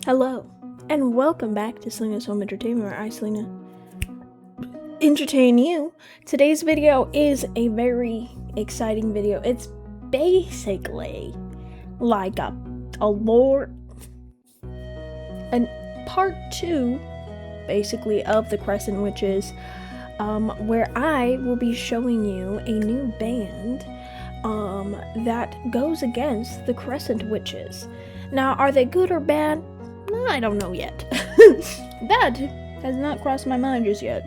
Hello, and welcome back to Selena's Home Entertainment, where I, Selena, entertain you. Today's video is a very exciting video. It's basically like a lore, and part 2, basically, of the Crescent Witches, where I will be showing you a new band that goes against the Crescent Witches. Now, are they good or bad? I don't know yet. That has not crossed my mind just yet.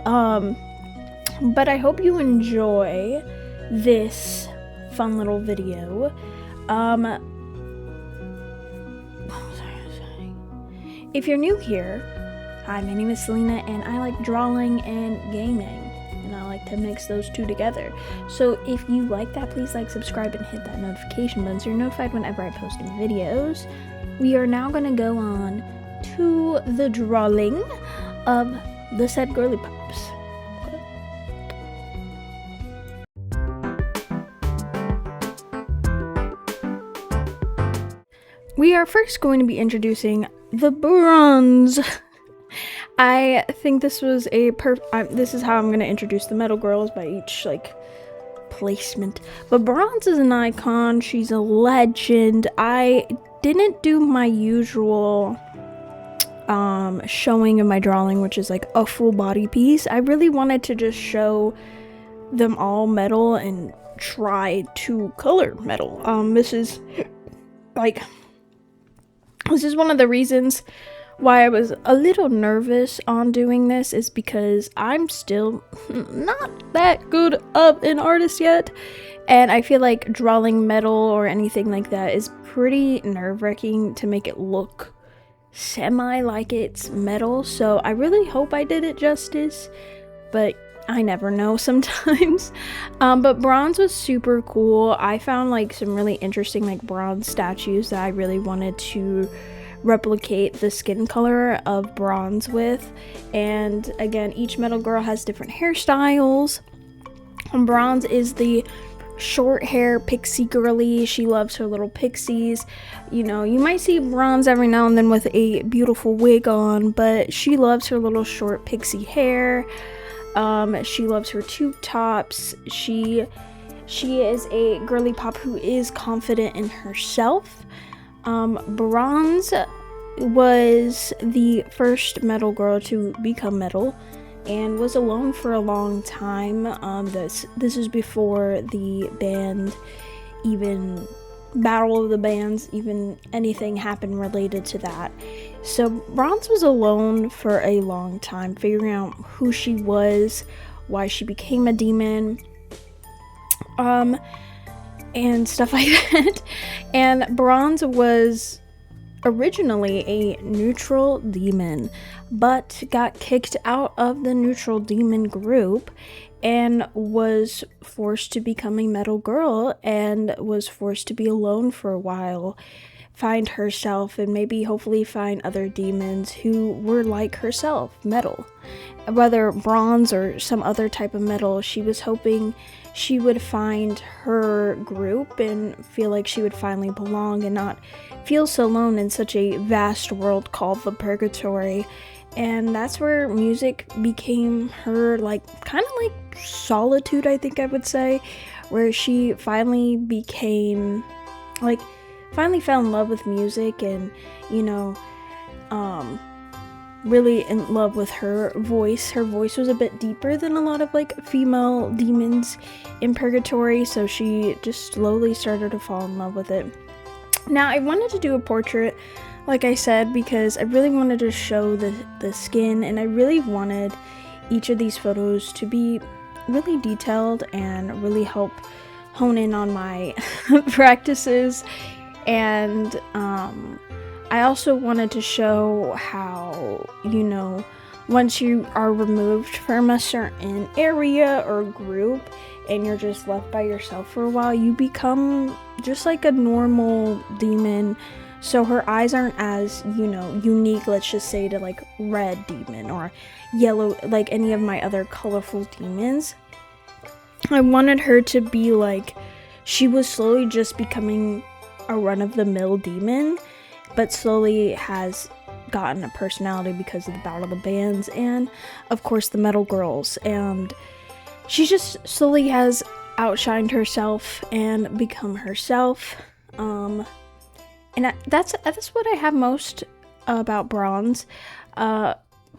But I hope you enjoy this fun little video. If you're new here, hi, my name is Selena, and I like drawing and gaming. And I like to mix those two together. So if you like that, please like, subscribe, and hit that notification button so you're notified whenever I post new videos. We are now going to go on to the drawing of the said girly pops. We are first going to be introducing the bronze. I think this was this is how I'm going to introduce the Metal Girlz, by each placement. But bronze is an icon. She's a legend. I didn't do my usual showing of my drawing, which is like a full body piece. I really wanted to just show them all metal and try to color metal. This is one of the reasons why I was a little nervous on doing this, is because I'm still not that good of an artist yet, and I feel like drawing metal or anything like that is pretty nerve-wracking to make it look semi like it's metal. So I really hope I did it justice, but I never know sometimes. But bronze was super cool. I found some really interesting bronze statues that I really wanted to replicate the skin color of bronze with. And again, each Metal Girl has different hairstyles. Bronze is the short hair pixie girly. She loves her little pixies. You might see bronze every now and then with a beautiful wig on, but she loves her little short pixie hair. She loves her tube tops. She is a girly pop who is confident in herself. Bronze was the first Metal Girl to become metal and was alone for a long time. This is before the band, even Battle of the Bands, even anything happened related to that. So Bronze was alone for a long time, figuring out who she was, why she became a demon, and stuff like that. And Bronze was originally a neutral demon, but got kicked out of the neutral demon group and was forced to become a Metal Girl, and was forced to be alone for a while, find herself, and maybe hopefully find other demons who were like herself, metal. Whether bronze or some other type of metal, she was hoping she would find her group and feel like she would finally belong and not feel so alone in such a vast world called the Purgatory. And that's where music became her kind of like solitude, I think I would say, where she finally became finally fell in love with music, and really in love with her voice. Her voice was a bit deeper than a lot of female demons in Purgatory, so she just slowly started to fall in love with it. Now, I wanted to do a portrait, like I said, because I really wanted to show the skin, and I really wanted each of these photos to be really detailed and really help hone in on my practices. And I also wanted to show how, once you are removed from a certain area or group and you're just left by yourself for a while, you become just like a normal demon. So her eyes aren't as, unique, let's just say, to red demon or yellow, like any of my other colorful demons. I wanted her to be she was slowly just becoming a run-of-the-mill demon, but slowly has gotten a personality because of the Battle of the Bands and of course the Metal Girlz, and she just slowly has outshined herself and become herself. And that's what I have most about Bronze.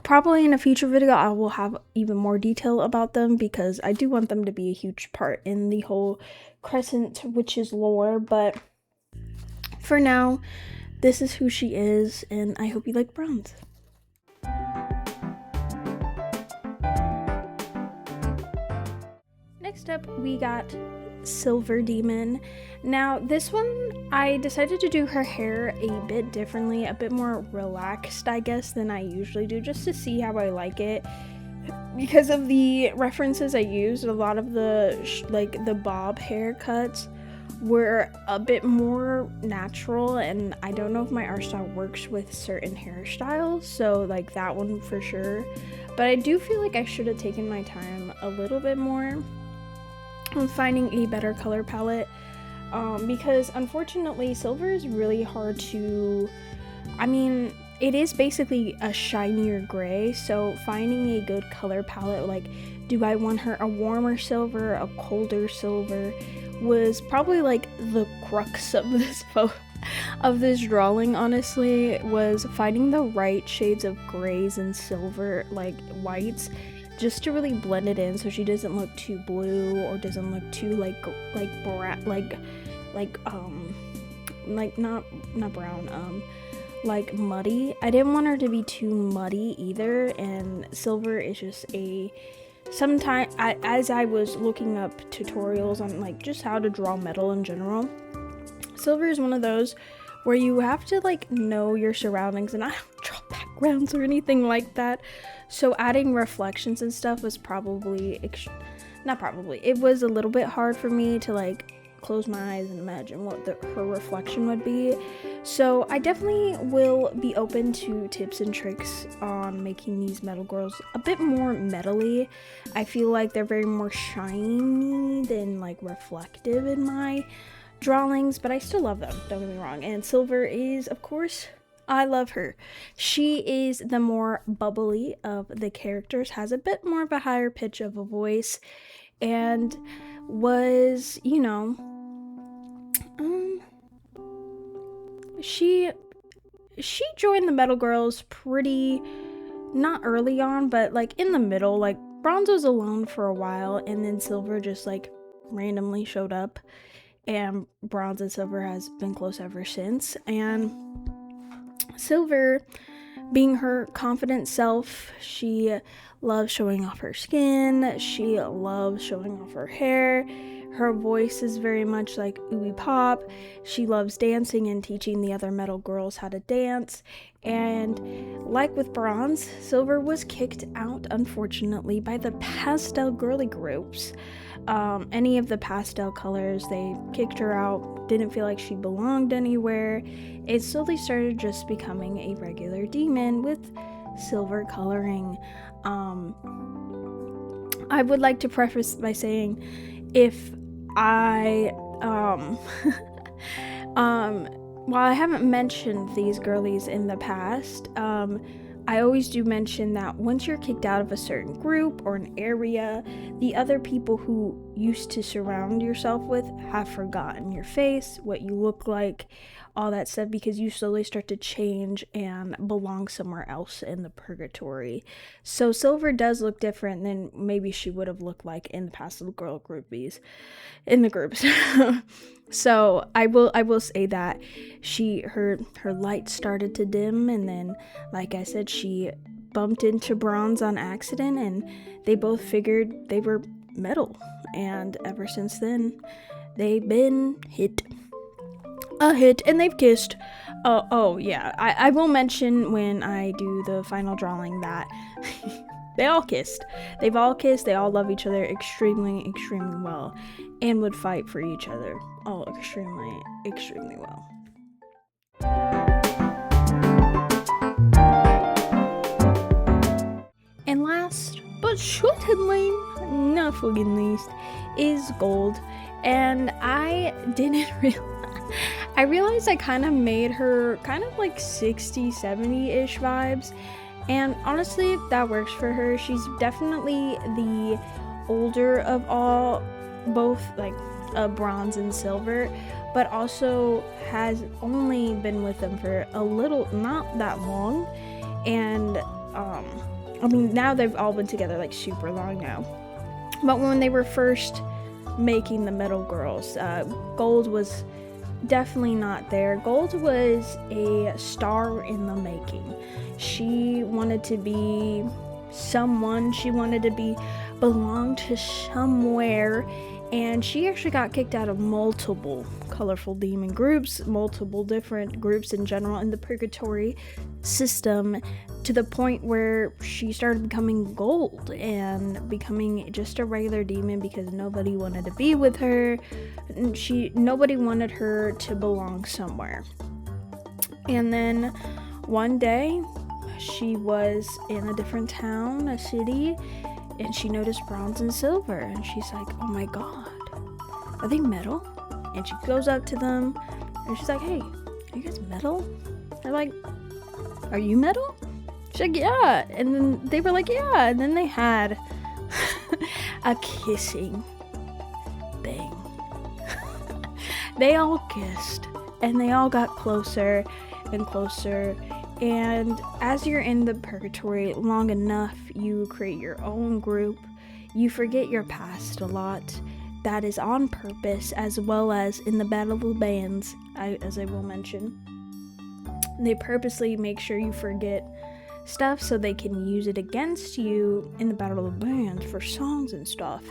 Probably in a future video I will have even more detail about them because I do want them to be a huge part in the whole Crescent Witches lore, but for now, this is who she is, and I hope you like Bronze. Next up, we got Silver Demon. Now, this one, I decided to do her hair a bit differently, a bit more relaxed, I guess, than I usually do, just to see how I like it. Because of the references I used, a lot of the the bob haircuts were a bit more natural, and I don't know if my art style works with certain hairstyles, so like that one for sure. But I do feel like I should have taken my time a little bit more on finding a better color palette, because unfortunately silver is really hard to, I mean, it is basically a shinier gray, so finding a good color palette, like do I want her a warmer silver, a colder silver, was probably like the crux of this drawing, honestly, was finding the right shades of grays and silver, like whites, just to really blend it in so she doesn't look too blue or doesn't look too not brown, like muddy. I didn't want her to be too muddy either, and silver is just sometimes as I was looking up tutorials on like just how to draw metal in general, silver is one of those where you have to like know your surroundings, and I don't draw backgrounds or anything like that, so adding reflections and stuff was it was a little bit hard for me to like close my eyes and imagine what her reflection would be. So I definitely will be open to tips and tricks on making these Metal Girlz a bit more metally. I feel like they're very more shiny than like reflective in my drawings, but I still love them, don't get me wrong. And Silver is, of course, I love her. She is the more bubbly of the characters, has a bit more of a higher pitch of a voice, and was, you know, she joined the Metal Girlz pretty, not early on, but like in the middle. Like Bronze was alone for a while, and then Silver just like randomly showed up, and Bronze and Silver has been close ever since. And Silver, being her confident self, she loves showing off her skin, she loves showing off her hair, her voice is very much like ooey pop, she loves dancing and teaching the other Metal Girls how to dance. And like with Bronze, Silver was kicked out, unfortunately, by the pastel girly groups. Any of the pastel colors, they kicked her out, didn't feel like she belonged anywhere. It slowly started just becoming a regular demon with silver coloring. I would like to preface by saying, if I while I haven't mentioned these girlies in the past, I always do mention that once you're kicked out of a certain group or an area, the other people who used to surround yourself with have forgotten your face, what you look like, all that stuff, because you slowly start to change and belong somewhere else in the purgatory. So Silver does look different than maybe she would have looked like in the past little girl groupies in the groups. So I will say that her light started to dim, and then, like I said, she bumped into Bronze on accident, and they both figured they were metal, and ever since then they've been a hit, and they've kissed. Oh yeah, I will mention when I do the final drawing that they all kissed. They've all kissed. They all love each other extremely well, and would fight for each other all extremely well. And last but certainly not fucking least is Gold. And I didn't realize I realized I kind of made her kind of like 60, 70-ish vibes. And honestly, that works for her. She's definitely the older of all, both like bronze and silver, but also has only been with them for a little, not that long. And I mean, now they've all been together like super long now. But when they were first making the Metal Girlz, Gold was definitely not there. Gold was a star in the making. She wanted to be someone. She wanted to belong to somewhere, and she actually got kicked out of multiple colorful demon groups, multiple different groups in general in the purgatory system, to the point where she started becoming Gold and becoming just a regular demon because nobody wanted to be with her. Nobody wanted her to belong somewhere. And then one day she was in a different town, a city, and she noticed bronze and silver, and she's like, oh my god, are they metal? And she goes up to them and she's like, hey, are you guys metal? They're like, are you metal? She's like, yeah. And then they were like, yeah. And then they had a kissing thing. They all kissed and they all got closer and closer. And as you're in the purgatory long enough, you create your own group. You forget your past a lot. That is on purpose, as well as in the Battle of the Bands, as I will mention. They purposely make sure you forget stuff so they can use it against you in the Battle of the Bands for songs and stuff.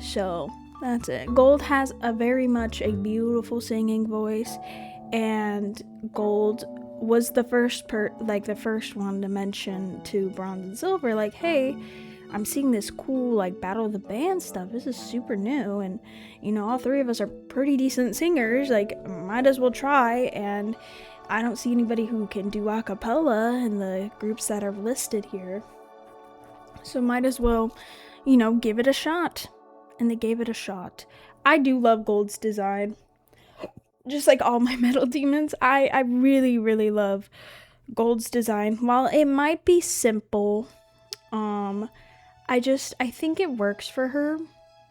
So that's it. Gold has a very much a beautiful singing voice, and Gold was the first the first one to mention to Bronze and Silver, like, hey, I'm seeing this cool like Battle of the Band stuff. This is super new, and you know, all three of us are pretty decent singers, like might as well try. And I don't see anybody who can do acapella in the groups that are listed here, so might as well, you know, give it a shot. And they gave it a shot. I do love Gold's design, just like all my metal demons. I really, really love Gold's design. While it might be simple, I think it works for her.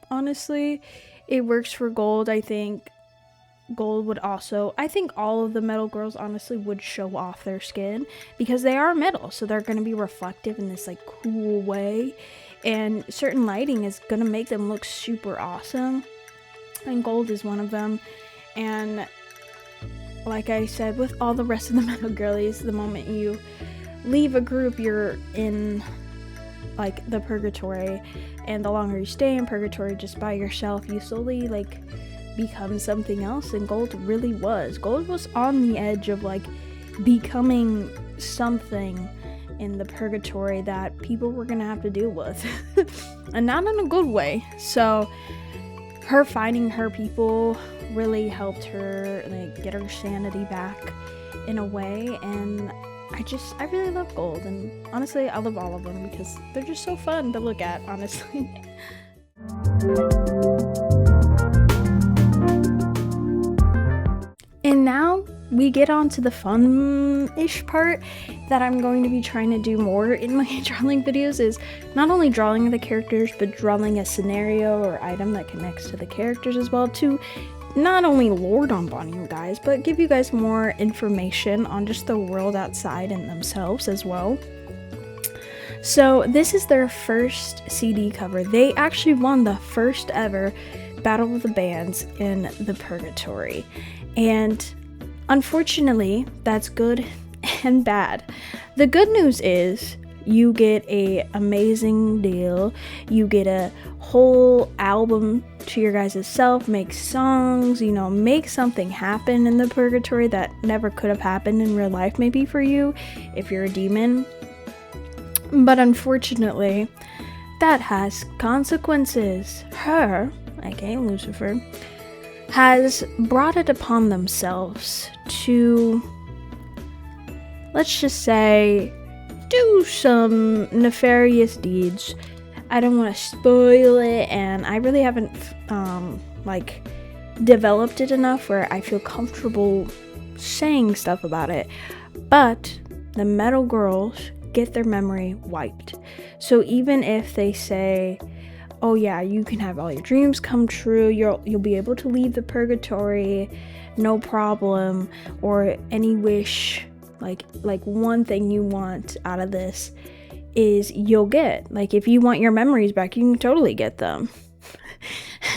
Honestly, it works for Gold. I think Gold would also, I think all of the Metal Girls honestly would show off their skin because they are metal, so they're going to be reflective in this like cool way, and certain lighting is going to make them look super awesome, and Gold is one of them. And like I said, with all the rest of the Metal Girlies, the moment you leave a group, you're in like the purgatory, and the longer you stay in purgatory just by yourself, you slowly like become something else. And Gold really was. Gold was on the edge of like becoming something in the purgatory that people were gonna have to deal with and not in a good way. So her finding her people really helped her like get her sanity back in a way. And I really love Gold, and honestly I love all of them because they're just so fun to look at, honestly. And now we get on to the fun-ish part that I'm going to be trying to do more in my drawing videos, is not only drawing the characters, but drawing a scenario or item that connects to the characters as well, to not only lore dump on you guys, but give you guys more information on just the world outside and themselves as well. So this is their first CD cover. They actually won the first ever Battle of the Bands in the Purgatory. And unfortunately, that's good and bad. The good news is you get a amazing deal. You get a whole album to your guys' self, make songs, you know, make something happen in the purgatory that never could have happened in real life, maybe for you if you're a demon. But unfortunately, that has consequences. Her, aka Lucifer, has brought it upon themselves to, let's just say, do some nefarious deeds. I don't want to spoil it, and I really haven't developed it enough where I feel comfortable saying stuff about it. But the Metal Girlz get their memory wiped. So even if they say, oh yeah, you can have all your dreams come true, you'll be able to leave the purgatory, no problem, or any wish, like one thing you want out of this is you'll get. Like if you want your memories back, you can totally get them.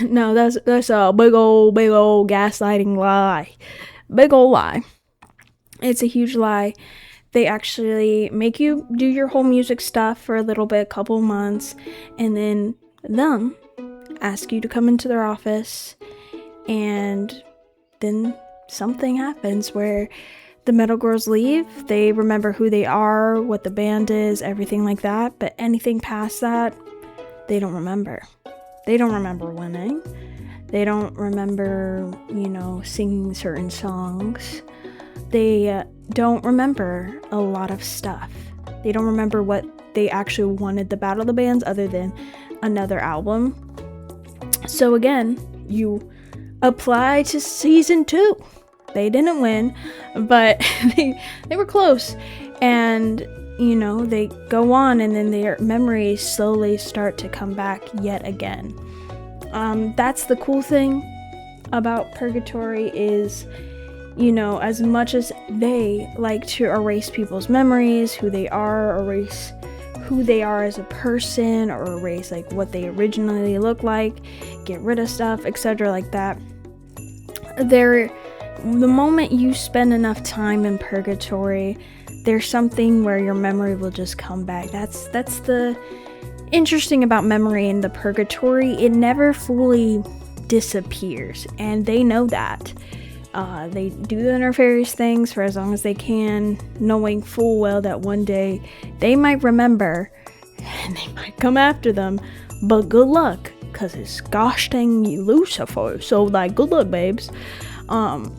No, that's a big old gaslighting lie. Big old lie. It's a huge lie. They actually make you do your whole music stuff for a little bit, couple months, and then them ask you to come into their office, and then something happens where the Metal Girlz leave. They remember who they are, what the band is, everything like that, but anything past that, they don't remember. They don't remember winning. They don't remember, singing certain songs. They don't remember a lot of stuff. They don't remember what they actually wanted the Battle of the Bands other than another album. So again, you apply to season 2. They didn't win, but they were close. And, they go on, and then their memories slowly start to come back yet again. That's the cool thing about Purgatory is, as much as they like to erase people's memories, who they are, erase who they are as a person, or erase like what they originally look like, get rid of stuff, etc. like that. The moment you spend enough time in Purgatory, there's something where your memory will just come back. That's the interesting about memory in the Purgatory. It never fully disappears, and they know that. They do the nefarious things for as long as they can, knowing full well that one day they might remember and they might come after them, but good luck, because it's gosh dang Lucifer, so like good luck, babes. But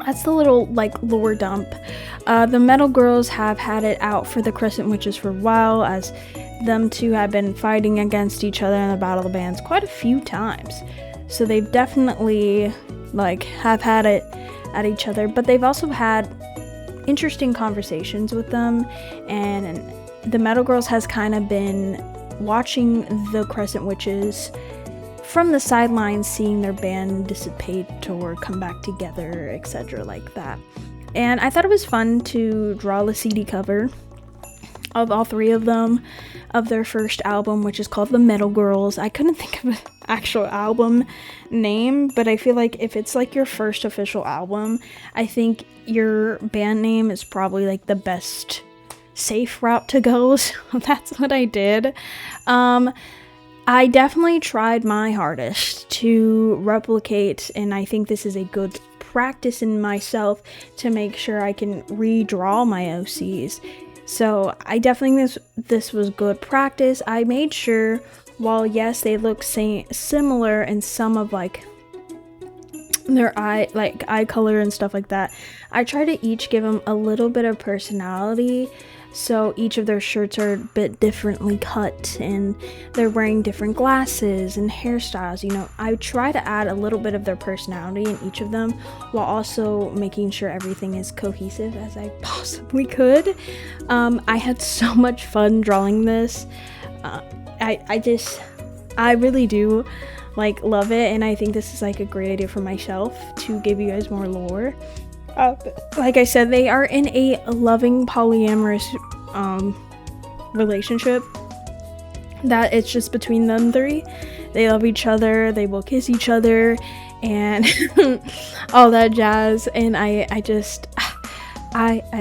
that's the little lore dump. The Metal Girlz have had it out for the Crescent Witches for a while, as them two have been fighting against each other in the Battle of the Bands quite a few times. So they've definitely have had it at each other, but they've also had interesting conversations with them, and the Metal Girlz has kind of been watching the Crescent Witches from the sidelines, seeing their band dissipate or come back together, etc. like that. And I thought it was fun to draw the CD cover of all three of them, of their first album, which is called The Metal Girlz. I couldn't think of an actual album name, but I feel like if it's your first official album, I think your band name is probably the best safe route to go. So that's what I did. I definitely tried my hardest to replicate, and I think this is a good practice in myself to make sure I can redraw my OCs. So I definitely think this was good practice. I made sure, while yes, they look similar in some of their eye color and stuff like that, I try to each give them a little bit of personality. So each of their shirts are a bit differently cut, and they're wearing different glasses and hairstyles. I try to add a little bit of their personality in each of them, while also making sure everything is cohesive as I possibly could. I had so much fun drawing this. I really do love it, and I think this is a great idea for myself to give you guys more lore. Like I said, they are in a loving polyamorous relationship that it's just between them three. They love each other, they will kiss each other, and all that jazz. And I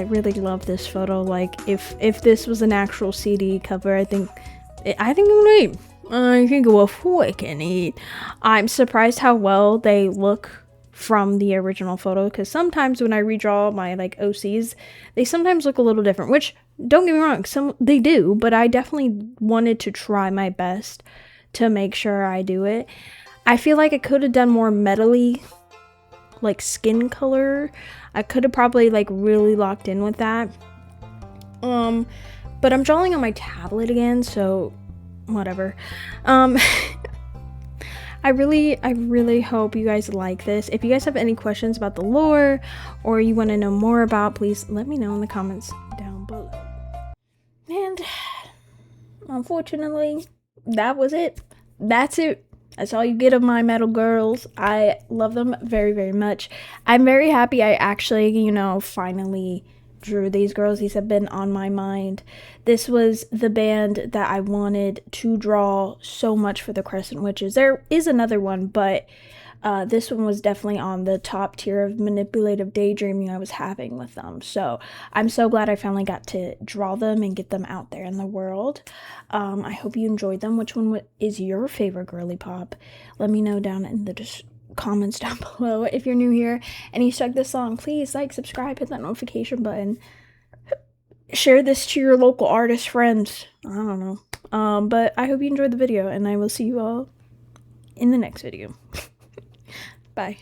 really love this photo. If this was an actual CD cover, I think it would freaking eat. I'm surprised how well they look from the original photo, because sometimes when I redraw my OCs, they sometimes look a little different, which, don't get me wrong, they do, but I definitely wanted to try my best to make sure I do it. I feel like I could have done more metally skin color. I could have probably really locked in with that, but I'm drawing on my tablet again, so whatever. I really hope you guys like this. If you guys have any questions about the lore or you want to know more about, please let me know in the comments down below. And unfortunately, that was it. That's it. That's all you get of my Metal Girlz. I love them very, very much. I'm very happy I actually, finally drew these girls. These have been on my mind. This was the band that I wanted to draw so much for the Crescent Witches. There is another one, but this one was definitely on the top tier of manipulative daydreaming I was having with them. So I'm so glad I finally got to draw them and get them out there in the world. I hope you enjoyed them. Which one is your favorite girly pop? Let me know down in the comments down below. If you're new here and you stuck this song, please like, subscribe, hit that notification button. Share this to your local artist friends. I don't know. But I hope you enjoyed the video, and I will see you all in the next video. Bye.